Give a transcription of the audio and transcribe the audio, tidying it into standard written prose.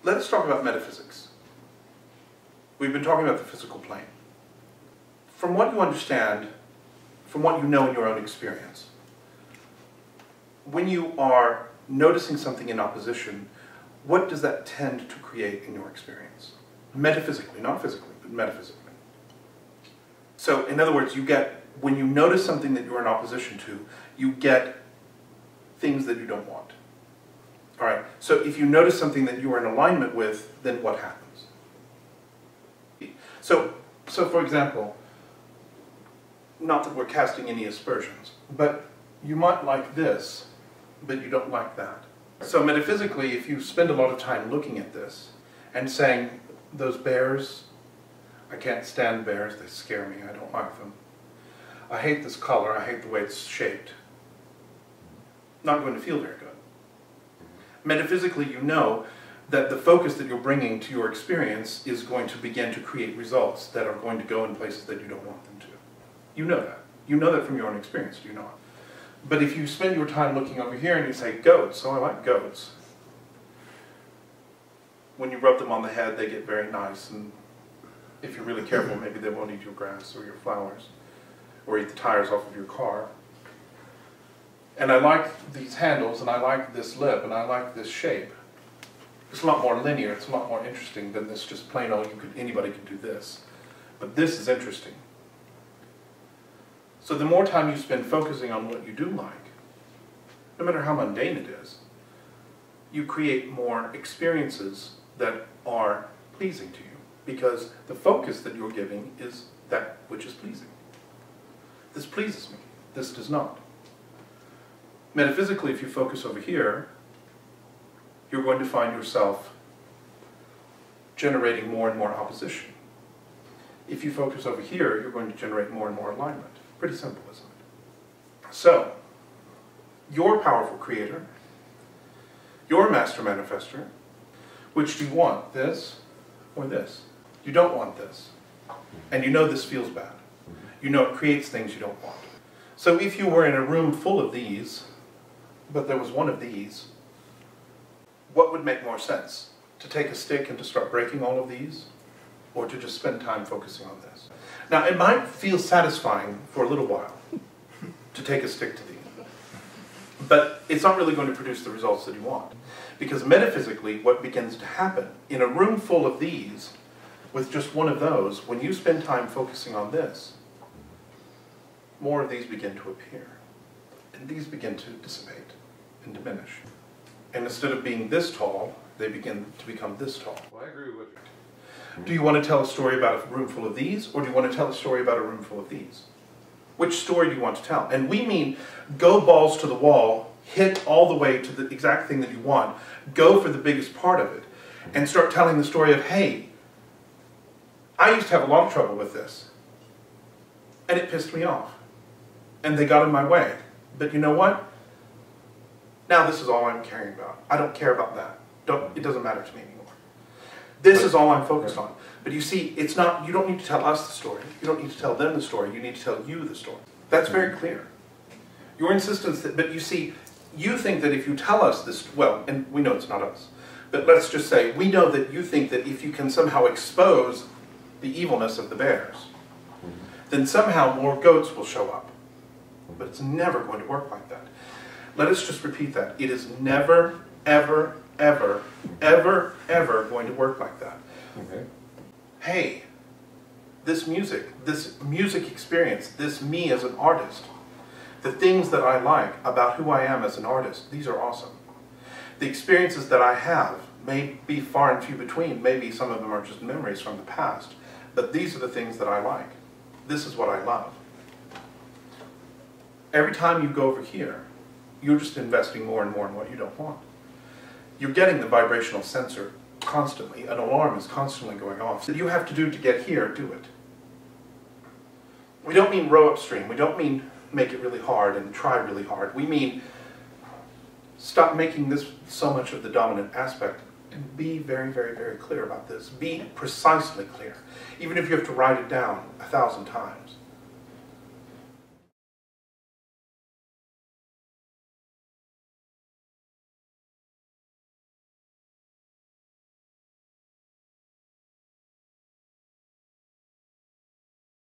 Let's talk about metaphysics. We've been talking about the physical plane. From what you understand, from what you know in your own experience, when you are noticing something in opposition, what does that tend to create in your experience? Metaphysically, not physically, but metaphysically. So, in other words, when you notice something that you're in opposition to, you get things that you don't want. All right, so if you notice something that you are in alignment with, then what happens? So for example, not that we're casting any aspersions, but you might like this, but you don't like that. So metaphysically, if you spend a lot of time looking at this and saying, those bears, I can't stand bears, they scare me, I don't like them. I hate this color, I hate the way it's shaped. Not going to feel very good. Metaphysically, you know that the focus that you're bringing to your experience is going to begin to create results that are going to go in places that you don't want them to. You know that. You know that from your own experience, do you not? But if you spend your time looking over here and you say, goats, oh, I like goats. When you rub them on the head, they get very nice, and if you're really careful, maybe they won't eat your grass or your flowers, or eat the tires off of your car. And I like these handles, and I like this lip, and I like this shape. It's a lot more linear, it's a lot more interesting than this just plain old, anybody can do this. But this is interesting. So the more time you spend focusing on what you do like, no matter how mundane it is, you create more experiences that are pleasing to you, because the focus that you're giving is that which is pleasing. This pleases me, this does not. Metaphysically, if you focus over here, you're going to find yourself generating more and more opposition. If you focus over here, you're going to generate more and more alignment. Pretty simple, isn't it? So, you're a powerful creator, you're a master manifestor. Which do you want, this or this? You don't want this. And you know this feels bad. You know it creates things you don't want. So if you were in a room full of these, but there was one of these, what would make more sense? To take a stick and to start breaking all of these? Or to just spend time focusing on this? Now, it might feel satisfying for a little while to take a stick to these. But it's not really going to produce the results that you want. Because metaphysically, what begins to happen, in a room full of these, with just one of those, when you spend time focusing on this, more of these begin to appear. And these begin to dissipate and diminish. And instead of being this tall, they begin to become this tall. Well, I agree with you. Do you want to tell a story about a room full of these, or do you want to tell a story about a room full of these? Which story do you want to tell? And we mean go balls to the wall, hit all the way to the exact thing that you want, go for the biggest part of it, and start telling the story of, hey, I used to have a lot of trouble with this, and it pissed me off, and they got in my way. But you know what? Now this is all I'm caring about. I don't care about that. It doesn't matter to me anymore. This is all I'm focused on. But you see, it's not, you don't need to tell us the story. You don't need to tell them the story. You need to tell you the story. That's very clear. Your insistence that, but you see, you think that if you tell us this, well, and we know it's not us, but let's just say, we know that you think that if you can somehow expose the evilness of the bears, then somehow more goats will show up. But it's never going to work like that. Let us just repeat that. It is never, ever, ever, ever, ever going to work like that. Okay. Hey, this music experience, this me as an artist, the things that I like about who I am as an artist, these are awesome. The experiences that I have may be far and few between. Maybe some of them are just memories from the past. But these are the things that I like. This is what I love. Every time you go over here, you're just investing more and more in what you don't want. You're getting the vibrational sensor constantly. An alarm is constantly going off. So you have to do to get here, do it. We don't mean row upstream. We don't mean make it really hard and try really hard. We mean stop making this so much of the dominant aspect and be very, very, very clear about this. Be precisely clear. Even if you have to write it down 1,000 times.